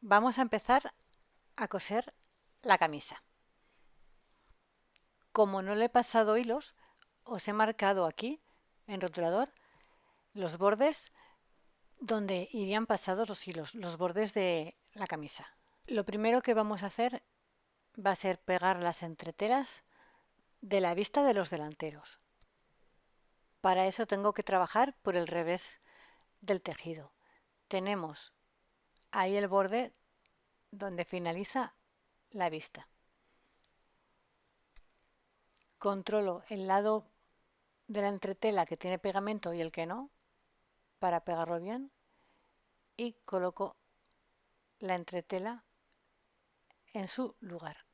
Vamos a empezar a coser la camisa. Como no le he pasado hilos, os he marcado aquí, en rotulador, los bordes donde irían pasados los hilos, los bordes de la camisa. Lo primero que vamos a hacer va a ser pegar las entretelas de la vista de los delanteros. Para eso tengo que trabajar por el revés del tejido. Tenemos ahí el borde donde finaliza la vista. Controlo el lado de la entretela que tiene pegamento y el que no, para pegarlo bien, y coloco la entretela en su lugar.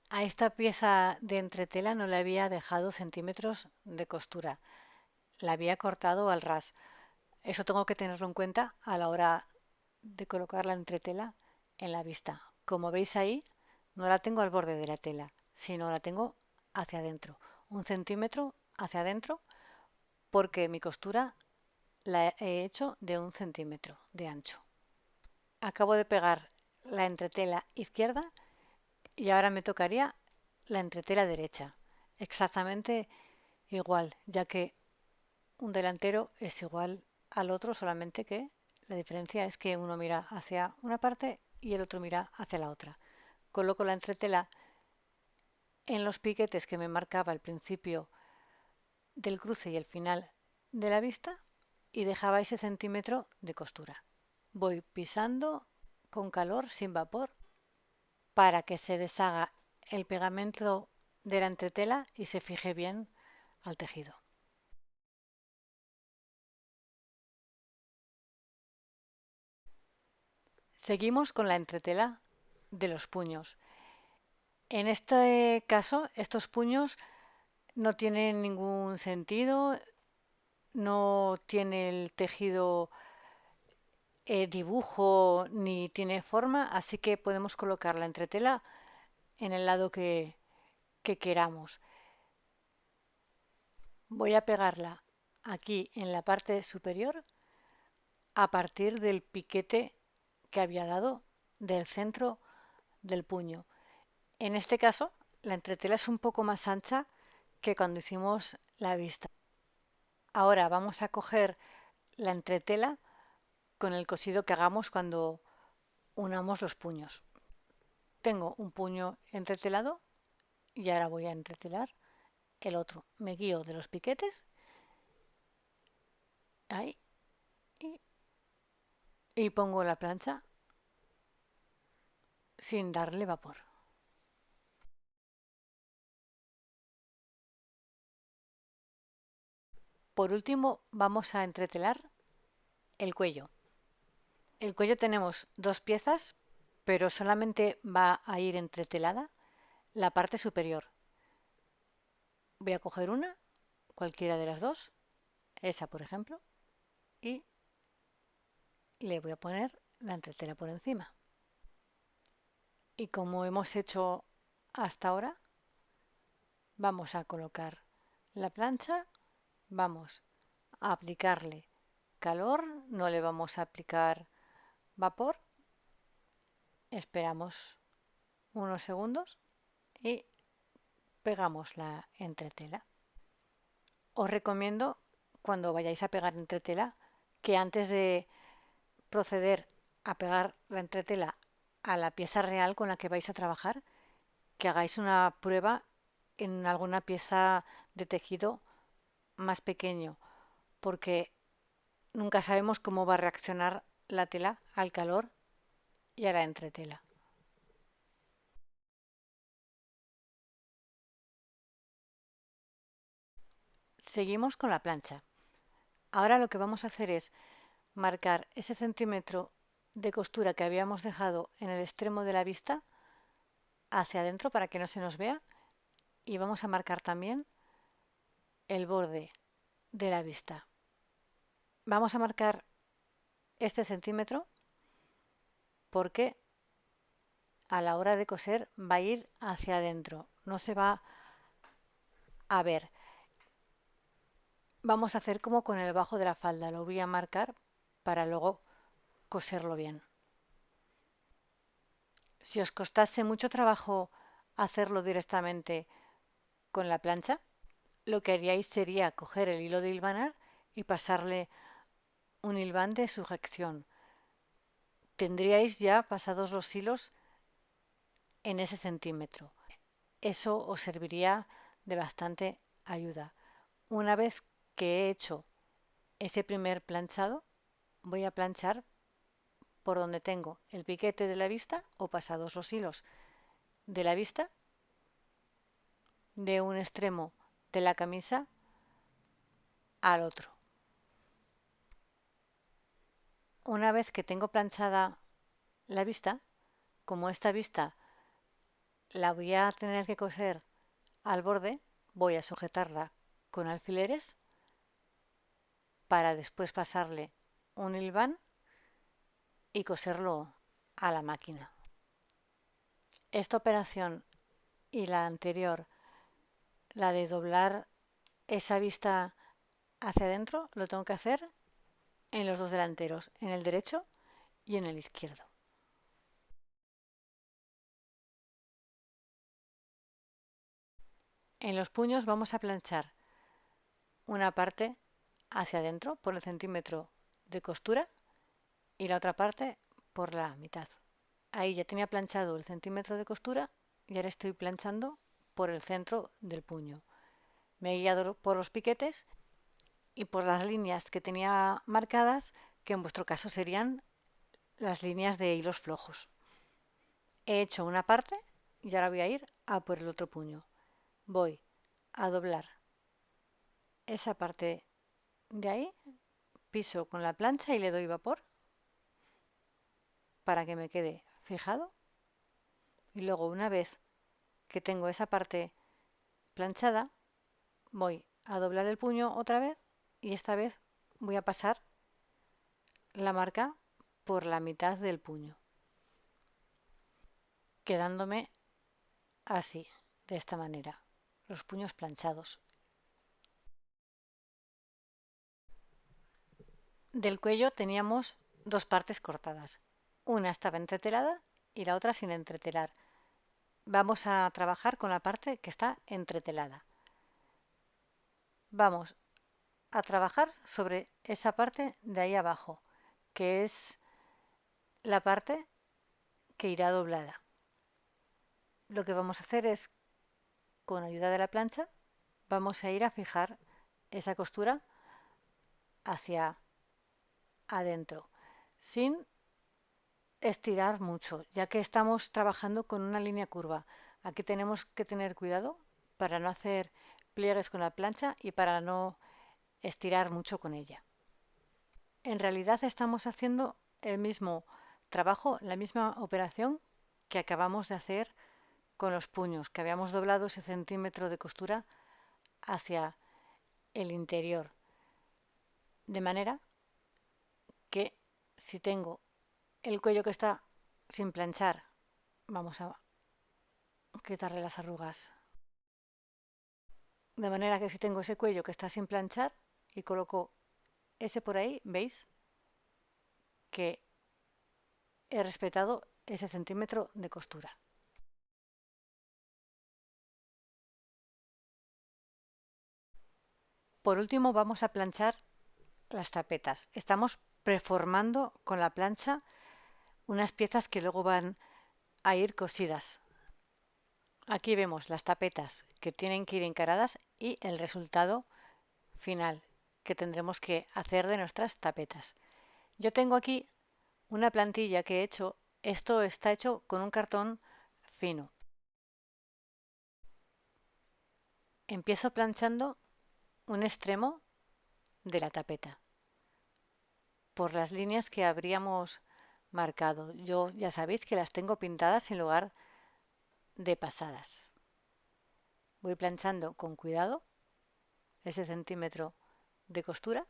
A esta pieza de entretela no le había dejado centímetros de costura, la había cortado al ras. Eso tengo que tenerlo en cuenta a la hora de colocar la entretela en la vista. Como veis ahí, no la tengo al borde de la tela, sino la tengo hacia adentro, 1 centímetro hacia adentro, porque mi costura la he hecho de 1 centímetro de ancho. Acabo de pegar la entretela izquierda y ahora me tocaría la entretela derecha. Exactamente igual, ya que un delantero es igual al otro, solamente que la diferencia es que uno mira hacia una parte y el otro mira hacia la otra. Coloco la entretela en los piquetes que me marcaba el principio del cruce y el final de la vista y dejaba ese centímetro de costura. Voy pisando con calor sin vapor para que se deshaga el pegamento de la entretela y se fije bien al tejido. Seguimos con la entretela de los puños. En este caso, estos puños no tienen ningún sentido, no tiene el tejido dibujo ni tiene forma, así que podemos colocar la entretela en el lado que queramos. Voy a pegarla aquí en la parte superior a partir del piquete que había dado del centro del puño. En este caso, la entretela es un poco más ancha que cuando hicimos la vista. Ahora vamos a coger la entretela con el cosido que hagamos cuando unamos los puños. Tengo un puño entretelado y ahora voy a entretelar el otro. Me guío de los piquetes ahí y pongo la plancha sin darle vapor. Por último, vamos a entretelar el cuello. El cuello tenemos dos piezas, pero solamente va a ir entretelada la parte superior. Voy a coger una, cualquiera de las dos, esa por ejemplo, y le voy a poner la entretela por encima. Y como hemos hecho hasta ahora, vamos a colocar la plancha, vamos a aplicarle calor, no le vamos a aplicar vapor, esperamos unos segundos y pegamos la entretela. Os recomiendo cuando vayáis a pegar entretela que antes de proceder a pegar la entretela a la pieza real con la que vais a trabajar, que hagáis una prueba en alguna pieza de tejido más pequeño, porque nunca sabemos cómo va a reaccionar la tela al calor y a la entretela. Seguimos con la plancha. Ahora lo que vamos a hacer es marcar ese centímetro de costura que habíamos dejado en el extremo de la vista hacia adentro para que no se nos vea y vamos a marcar también el borde de la vista. Vamos a marcar este centímetro porque a la hora de coser va a ir hacia adentro, no se va a ver. Vamos a hacer como con el bajo de la falda, lo voy a marcar para luego coserlo bien. Si os costase mucho trabajo hacerlo directamente con la plancha, lo que haríais sería coger el hilo de hilvanar y pasarle un hilván de sujeción. Tendríais ya pasados los hilos en ese centímetro. Eso os serviría de bastante ayuda. Una vez que he hecho ese primer planchado, voy a planchar por donde tengo el piquete de la vista o pasados los hilos de la vista de un extremo de la camisa al otro. Una vez que tengo planchada la vista, como esta vista la voy a tener que coser al borde, voy a sujetarla con alfileres para después pasarle un hilván y coserlo a la máquina. Esta operación y la anterior, la de doblar esa vista hacia adentro, lo tengo que hacer en los dos delanteros, en el derecho y en el izquierdo. En los puños vamos a planchar una parte hacia adentro por el centímetro de costura y la otra parte por la mitad. Ahí ya tenía planchado el centímetro de costura y ahora estoy planchando por el centro del puño. Me he guiado por los piquetes y por las líneas que tenía marcadas, que en vuestro caso serían las líneas de hilos flojos. He hecho una parte y ahora voy a ir a por el otro puño. Voy a doblar esa parte de ahí, piso con la plancha y le doy vapor para que me quede fijado. Y luego, una vez que tengo esa parte planchada, voy a doblar el puño otra vez y esta vez voy a pasar la marca por la mitad del puño, quedándome así, de esta manera, los puños planchados. Del cuello teníamos dos partes cortadas. Una estaba entretelada y la otra sin entretelar. Vamos a trabajar con la parte que está entretelada. Vamos a trabajar sobre esa parte de ahí abajo, que es la parte que irá doblada. Lo que vamos a hacer es, con ayuda de la plancha, vamos a ir a fijar esa costura hacia adentro, sin estirar mucho, ya que estamos trabajando con una línea curva. Aquí tenemos que tener cuidado para no hacer pliegues con la plancha y para no estirar mucho con ella. En realidad estamos haciendo el mismo trabajo, la misma operación que acabamos de hacer con los puños, que habíamos doblado ese centímetro de costura hacia el interior. De manera que si tengo el cuello que está sin planchar, vamos a quitarle las arrugas. De manera que si tengo ese cuello que está sin planchar y coloco ese por ahí, ¿veis? Que he respetado ese centímetro de costura. Por último vamos a planchar las tapetas. Estamos preformando con la plancha unas piezas que luego van a ir cosidas. Aquí vemos las tapetas que tienen que ir encaradas y el resultado final que tendremos que hacer de nuestras tapetas. Yo tengo aquí una plantilla que he hecho. Esto está hecho con un cartón fino. Empiezo planchando un extremo de la tapeta por las líneas que habríamos marcado. Yo ya sabéis que las tengo pintadas en lugar de pasadas. Voy planchando con cuidado ese centímetro de costura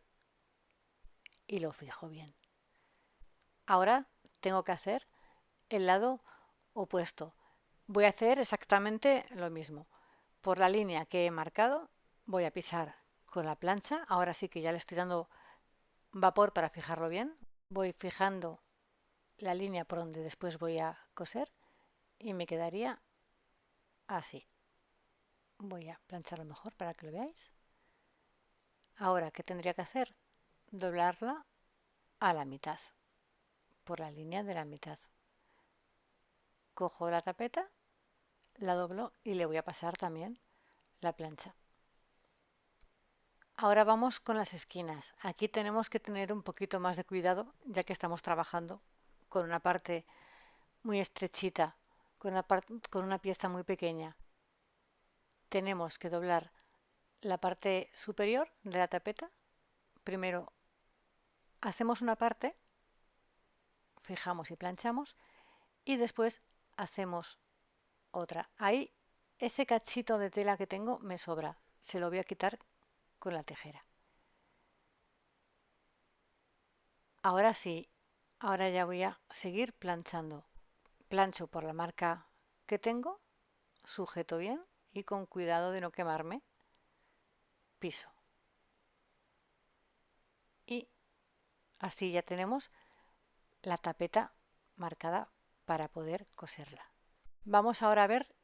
y lo fijo bien. Ahora tengo que hacer el lado opuesto. Voy a hacer exactamente lo mismo. Por la línea que he marcado voy a pisar con la plancha. Ahora sí que ya le estoy dando vapor para fijarlo bien. Voy fijando la línea por donde después voy a coser y me quedaría así. Voy a plancharlo mejor para que lo veáis. Ahora, ¿qué tendría que hacer? Doblarla a la mitad, por la línea de la mitad. Cojo la tapeta, la doblo y le voy a pasar también la plancha. Ahora vamos con las esquinas. Aquí tenemos que tener un poquito más de cuidado, ya que estamos trabajando con una parte muy estrechita, con una pieza muy pequeña. Tenemos que doblar la parte superior de la tapeta. Primero hacemos una parte, fijamos y planchamos, y después hacemos otra. Ahí ese cachito de tela que tengo me sobra, se lo voy a quitar con la tijera. Ahora sí, ahora ya voy a seguir planchando. Plancho por la marca que tengo, sujeto bien y con cuidado de no quemarme, piso. Y así ya tenemos la tapeta marcada para poder coserla. Vamos ahora a ver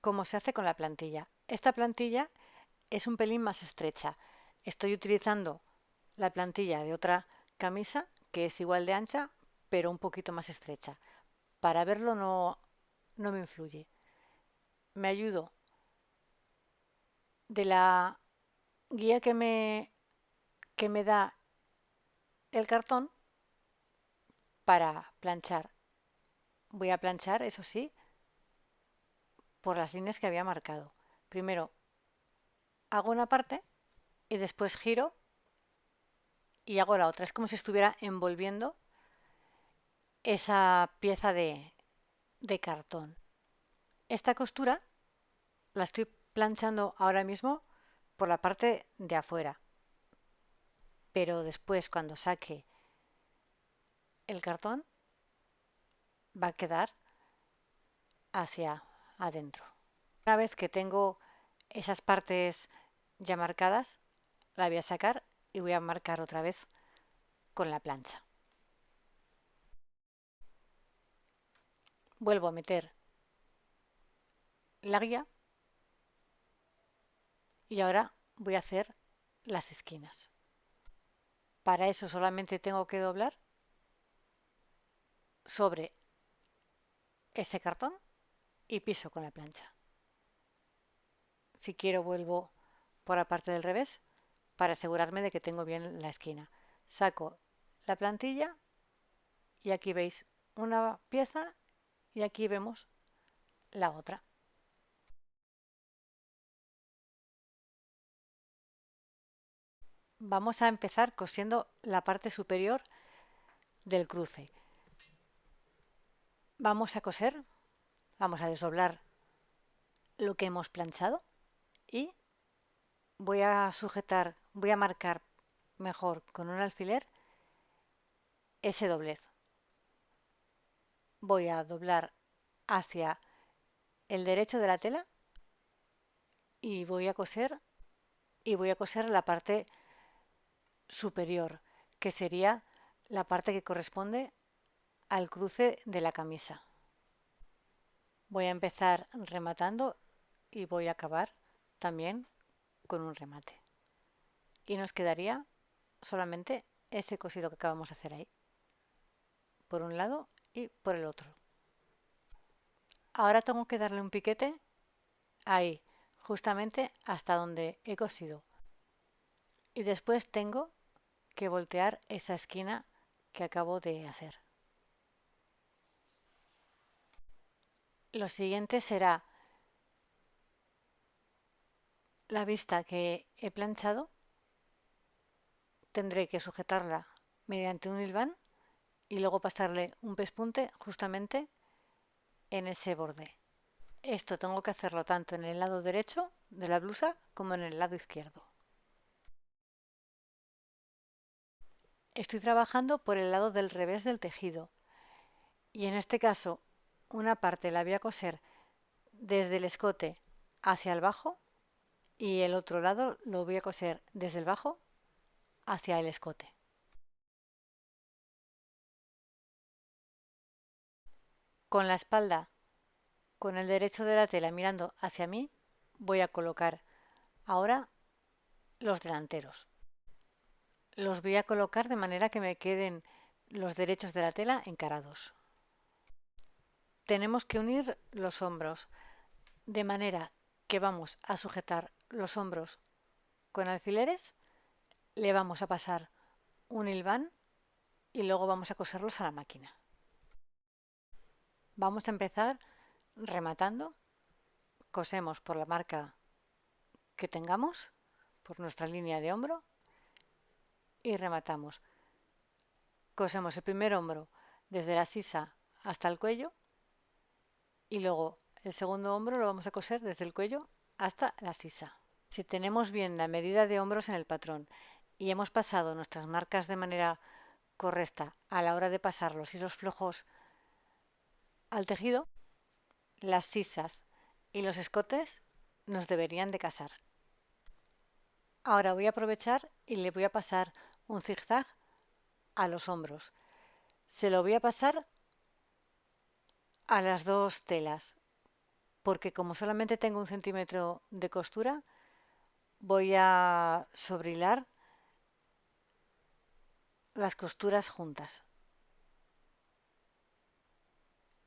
cómo se hace con la plantilla. Esta plantilla es un pelín más estrecha. Estoy utilizando la plantilla de otra camisa que es igual de ancha, pero un poquito más estrecha. Para verlo no me influye. Me ayudo de la guía que me da el cartón para planchar. Voy a planchar, eso sí, por las líneas que había marcado. Primero hago una parte y después giro y hago la otra. Es como si estuviera envolviendo esa pieza de cartón. Esta costura la estoy planchando ahora mismo por la parte de afuera, pero después cuando saque el cartón va a quedar hacia adentro. Una vez que tengo esas partes ya marcadas, la voy a sacar y voy a marcar otra vez con la plancha. Vuelvo a meter la guía y ahora voy a hacer las esquinas. Para eso solamente tengo que doblar sobre ese cartón y piso con la plancha. Si quiero vuelvo por la parte del revés para asegurarme de que tengo bien la esquina. Saco la plantilla y aquí veis una pieza y aquí vemos la otra. Vamos a empezar cosiendo la parte superior del cruce. Vamos a coser, vamos a desdoblar lo que hemos planchado y voy a sujetar, voy a marcar mejor con un alfiler ese doblez. Voy a doblar hacia el derecho de la tela y voy a coser la parte superior, que sería la parte que corresponde al cruce de la camisa. Voy a empezar rematando y voy a acabar también con un remate. Y nos quedaría solamente ese cosido que acabamos de hacer ahí, por un lado y por el otro. Ahora tengo que darle un piquete ahí, justamente hasta donde he cosido. Y después tengo que voltear esa esquina que acabo de hacer. Lo siguiente será la vista que he planchado. Tendré que sujetarla mediante un hilván y luego pasarle un pespunte justamente en ese borde. Esto tengo que hacerlo tanto en el lado derecho de la blusa como en el lado izquierdo. Estoy trabajando por el lado del revés del tejido y en este caso una parte la voy a coser desde el escote hacia el bajo y el otro lado lo voy a coser desde el bajo hacia el escote. Con la espalda Con el derecho de la tela mirando hacia mí, voy a colocar ahora los delanteros. Los voy a colocar de manera que me queden los derechos de la tela encarados. Tenemos que unir los hombros de manera que vamos a sujetar los hombros con alfileres, le vamos a pasar un hilván y luego vamos a coserlos a la máquina. Vamos a empezar rematando, cosemos por la marca que tengamos, por nuestra línea de hombro y rematamos. Cosemos el primer hombro desde la sisa hasta el cuello y luego el segundo hombro lo vamos a coser desde el cuello hasta la sisa. Si tenemos bien la medida de hombros en el patrón y hemos pasado nuestras marcas de manera correcta a la hora de pasar los hilos flojos al tejido, las sisas y los escotes nos deberían de casar. Ahora voy a aprovechar y le voy a pasar un zigzag a los hombros. Se lo voy a pasar a las dos telas, porque como solamente tengo 1 centímetro de costura, voy a sobrehilar las costuras juntas.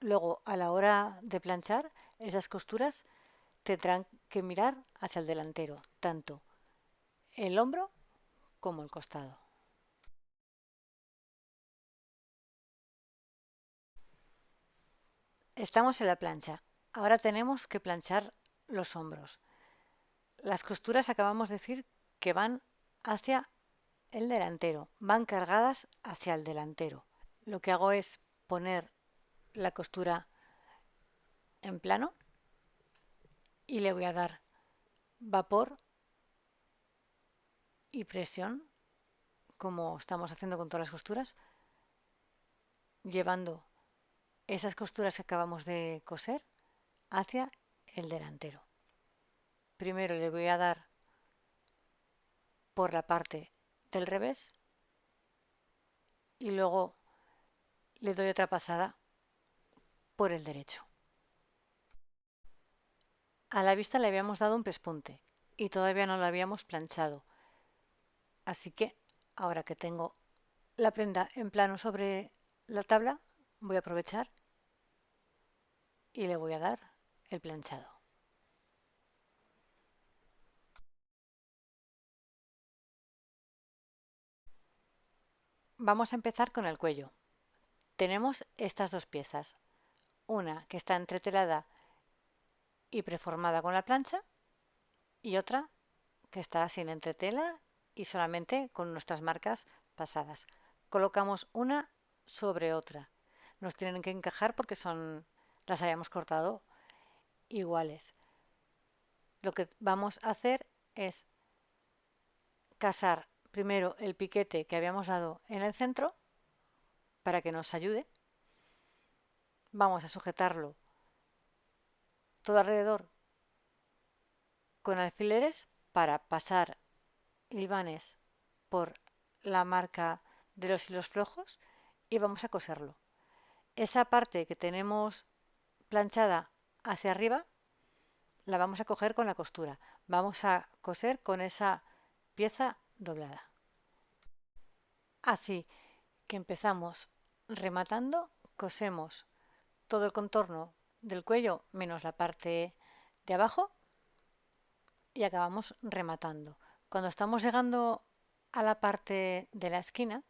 Luego, a la hora de planchar, esas costuras tendrán que mirar hacia el delantero, tanto el hombro como el costado. Estamos en la plancha. Ahora tenemos que planchar los hombros. Las costuras acabamos de decir que van hacia el delantero, van cargadas hacia el delantero. Lo que hago es poner la costura en plano y le voy a dar vapor y presión, como estamos haciendo con todas las costuras, llevando esas costuras que acabamos de coser hacia el delantero. Primero le voy a dar por la parte del revés y luego le doy otra pasada por el derecho. A la vista le habíamos dado un pespunte y todavía no lo habíamos planchado. Así que ahora que tengo la prenda en plano sobre la tabla, voy a aprovechar y le voy a dar el planchado. Vamos a empezar con el cuello. Tenemos estas dos piezas, una que está entretelada y preformada con la plancha y otra que está sin entretela y solamente con nuestras marcas pasadas. Colocamos una sobre otra. Nos tienen que encajar porque las hayamos cortado iguales. Lo que vamos a hacer es casar primero el piquete que habíamos dado en el centro para que nos ayude. Vamos a sujetarlo todo alrededor con alfileres para pasar hilvanes por la marca de los hilos flojos y vamos a coserlo. Esa parte que tenemos planchada hacia arriba la vamos a coger con la costura. Vamos a coser con esa pieza doblada. Así que empezamos rematando, cosemos todo el contorno del cuello menos la parte de abajo y acabamos rematando. Cuando estamos llegando a la parte de la esquina,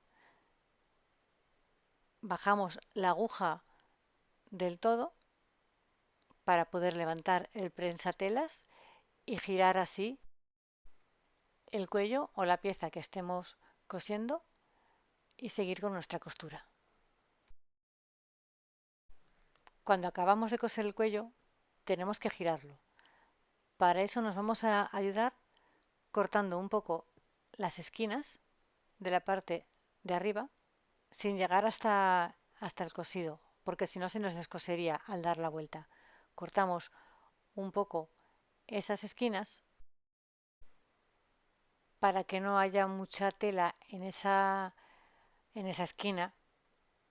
bajamos la aguja del todo para poder levantar el prensatelas y girar así el cuello o la pieza que estemos cosiendo y seguir con nuestra costura. Cuando acabamos de coser el cuello, tenemos que girarlo. Para eso nos vamos a ayudar cortando un poco las esquinas de la parte de arriba sin llegar hasta el cosido, porque si no se nos descosería al dar la vuelta. Cortamos un poco esas esquinas para que no haya mucha tela en esa esquina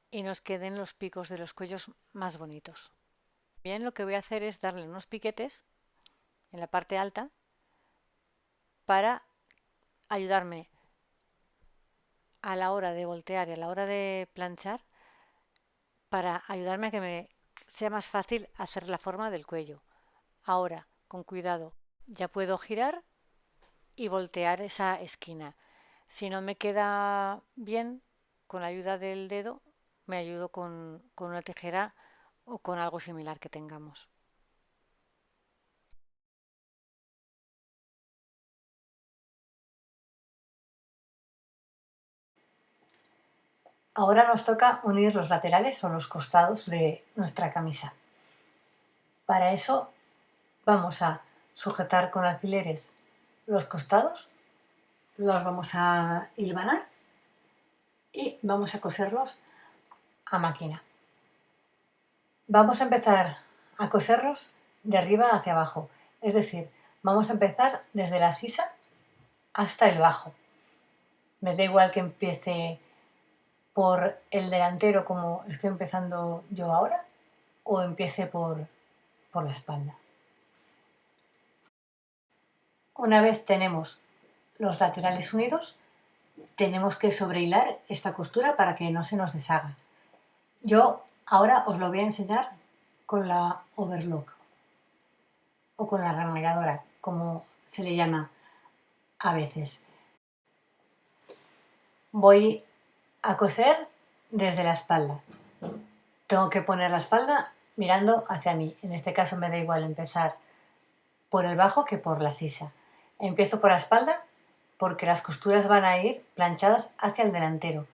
y nos queden los picos de los cuellos más bonitos. Bien, lo que voy a hacer es darle unos piquetes en la parte alta para ayudarme a la hora de voltear y a la hora de planchar, para ayudarme a que me sea más fácil hacer la forma del cuello. Ahora, con cuidado, ya puedo girar y voltear esa esquina. Si no me queda bien, con la ayuda del dedo, me ayudo con una tijera o con algo similar que tengamos. Ahora nos toca unir los laterales o los costados de nuestra camisa. Para eso vamos a sujetar con alfileres los costados, los vamos a hilvanar y vamos a coserlos a máquina. Vamos a empezar a coserlos de arriba hacia abajo, es decir, vamos a empezar desde la sisa hasta el bajo. Me da igual que empiece por el delantero como estoy empezando yo ahora o empiece por la espalda. Una vez tenemos los laterales unidos, tenemos que sobrehilar esta costura para que no se nos deshaga. Yo ahora os lo voy a enseñar con la overlock o con la remangadora, como se le llama a veces. Voy a coser desde la espalda. Tengo que poner la espalda mirando hacia mí. En este caso me da igual empezar por el bajo que por la sisa. Empiezo por la espalda porque las costuras van a ir planchadas hacia el delantero.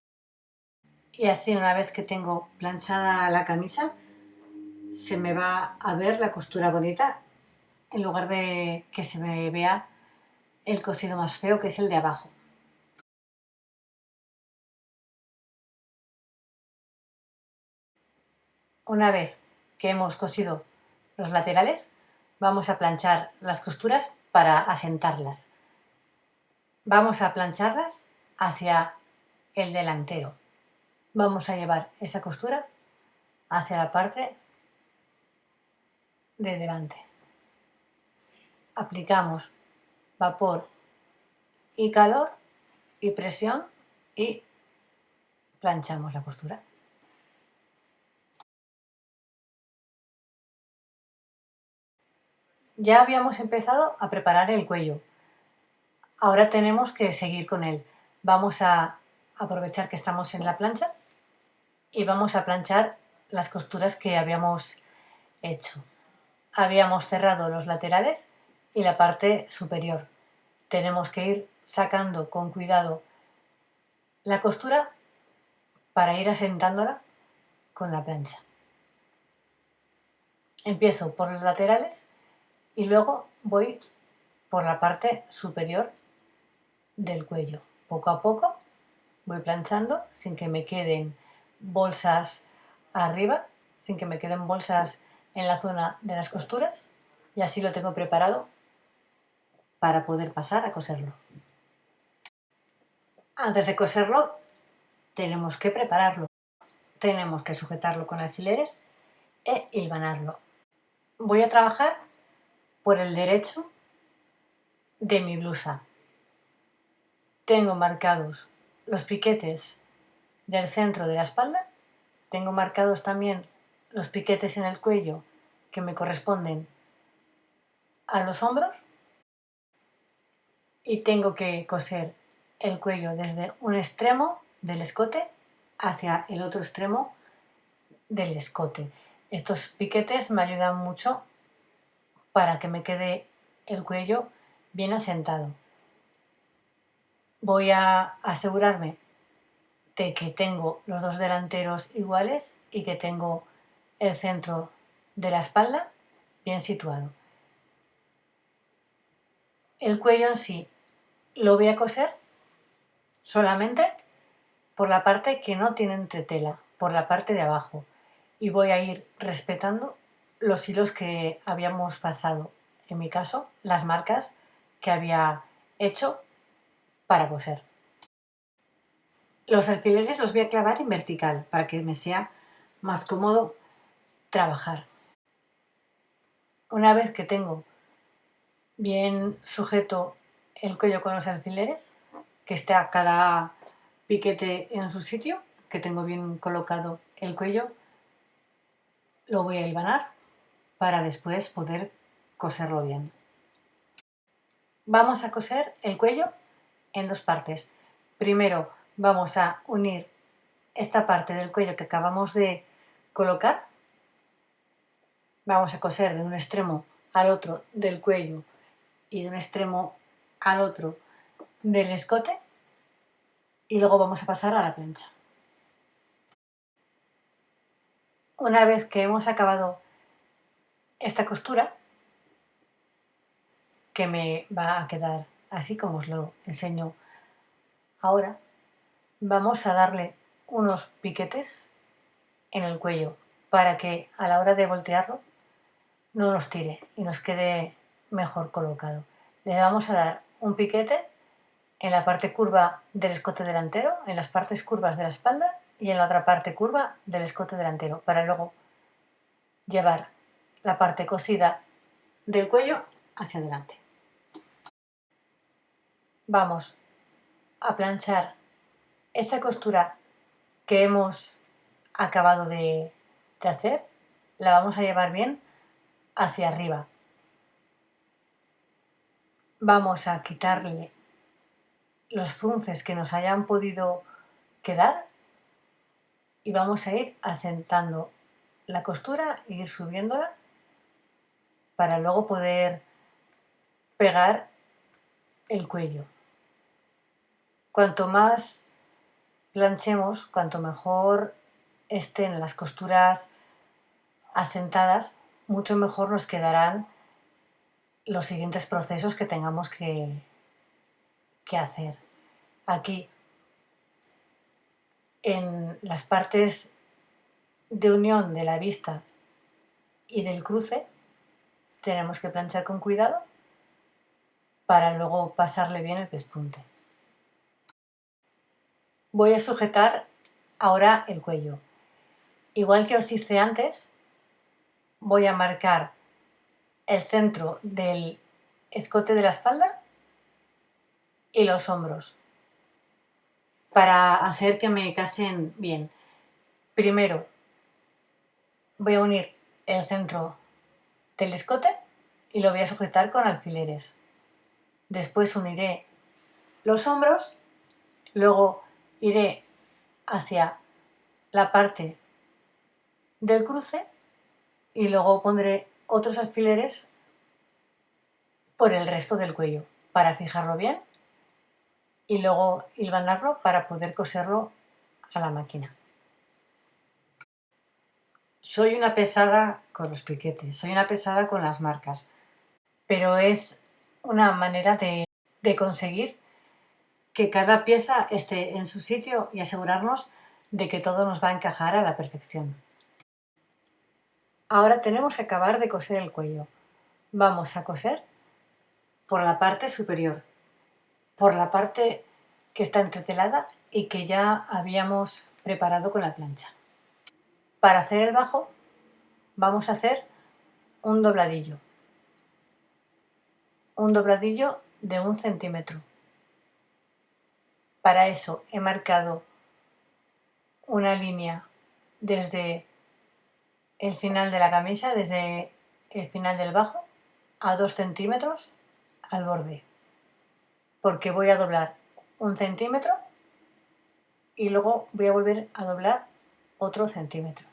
Y así, una vez que tengo planchada la camisa, se me va a ver la costura bonita en lugar de que se me vea el cosido más feo, que es el de abajo. Una vez que hemos cosido los laterales, vamos a planchar las costuras para asentarlas. Vamos a plancharlas hacia el delantero. Vamos a llevar esa costura hacia la parte de delante. Aplicamos vapor y calor y presión y planchamos la costura. Ya habíamos empezado a preparar el cuello. Ahora tenemos que seguir con él. Vamos a aprovechar que estamos en la plancha y vamos a planchar las costuras que habíamos hecho. Habíamos cerrado los laterales y la parte superior. Tenemos que ir sacando con cuidado la costura para ir asentándola con la plancha. Empiezo por los laterales y luego voy por la parte superior del cuello. Poco a poco voy planchando sin que me queden bolsas arriba, sin que me queden bolsas en la zona de las costuras, y así lo tengo preparado para poder pasar a coserlo. Antes de coserlo tenemos que prepararlo. Tenemos que sujetarlo con alfileres e hilvanarlo. Voy a trabajar por el derecho de mi blusa. Tengo marcados los piquetes del centro de la espalda, tengo marcados también los piquetes en el cuello que me corresponden a los hombros y tengo que coser el cuello desde un extremo del escote hacia el otro extremo del escote. Estos piquetes me ayudan mucho para que me quede el cuello bien asentado. Voy a asegurarme de que tengo los dos delanteros iguales y que tengo el centro de la espalda bien situado. El cuello en sí lo voy a coser solamente por la parte que no tiene entretela, por la parte de abajo, y voy a ir respetando los hilos que habíamos pasado, en mi caso las marcas que había hecho para coser. Los alfileres los voy a clavar en vertical para que me sea más cómodo trabajar. Una vez que tengo bien sujeto el cuello con los alfileres, que esté a cada piquete en su sitio, que tengo bien colocado el cuello, lo voy a hilvanar para después poder coserlo bien. Vamos a coser el cuello en dos partes. Primero vamos a unir esta parte del cuello que acabamos de colocar. Vamos a coser de un extremo al otro del cuello y de un extremo al otro del escote y luego vamos a pasar a la plancha. Una vez que hemos acabado esta costura, que me va a quedar así como os lo enseño ahora, vamos a darle unos piquetes en el cuello para que a la hora de voltearlo no nos tire y nos quede mejor colocado. Le vamos a dar un piquete en la parte curva del escote delantero, en las partes curvas de la espalda y en la otra parte curva del escote delantero, para luego llevar la parte cosida del cuello hacia adelante. Vamos a planchar esa costura que hemos acabado de hacer, la vamos a llevar bien hacia arriba. Vamos a quitarle los frunces que nos hayan podido quedar y vamos a ir asentando la costura e ir subiéndola para luego poder pegar el cuello. Cuanto más planchemos, cuanto mejor estén las costuras asentadas, mucho mejor nos quedarán los siguientes procesos que tengamos que hacer. Aquí, en las partes de unión de la vista y del cruce, tenemos que planchar con cuidado para luego pasarle bien el pespunte. Voy a sujetar ahora el cuello. Igual que os hice antes, voy a marcar el centro del escote de la espalda y los hombros para hacer que me casen bien. Primero voy a unir el centro del escote y lo voy a sujetar con alfileres. Después uniré los hombros, luego iré hacia la parte del cruce y luego pondré otros alfileres por el resto del cuello para fijarlo bien y luego hilvanarlo para poder coserlo a la máquina. Soy una pesada con los piquetes, soy una pesada con las marcas, pero es una manera de conseguir que cada pieza esté en su sitio y asegurarnos de que todo nos va a encajar a la perfección. Ahora tenemos que acabar de coser el cuello. Vamos a coser por la parte superior, por la parte que está entretelada y que ya habíamos preparado con la plancha. Para hacer el bajo vamos a hacer un dobladillo de 1 centímetro. Para eso he marcado una línea desde el final de la camisa, desde el final del bajo, a 2 centímetros al borde, porque voy a doblar 1 centímetro y luego voy a volver a doblar otro centímetro.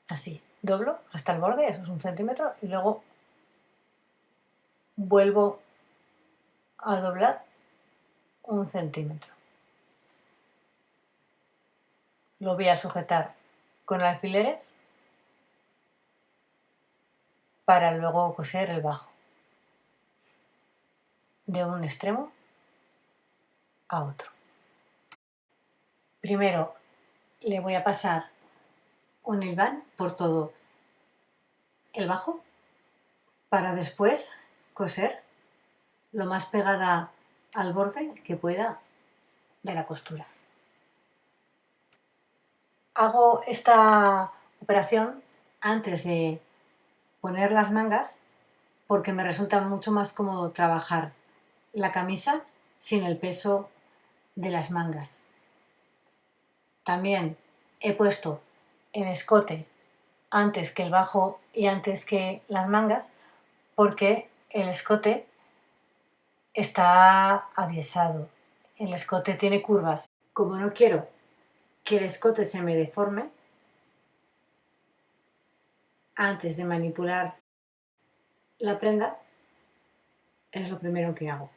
Así, doblo hasta el borde, eso es 1 centímetro, y luego vuelvo a doblar 1 centímetro. Lo voy a sujetar con alfileres para luego coser el bajo de un extremo a otro. Primero le voy a pasar un hilván por todo el bajo para después coser lo más pegada al borde que pueda de la costura. Hago esta operación antes de poner las mangas porque me resulta mucho más cómodo trabajar la camisa sin el peso de las mangas. También he puesto el escote antes que el bajo y antes que las mangas porque el escote está aviesado, el escote tiene curvas. Como no quiero que el escote se me deforme, antes de manipular la prenda es lo primero que hago.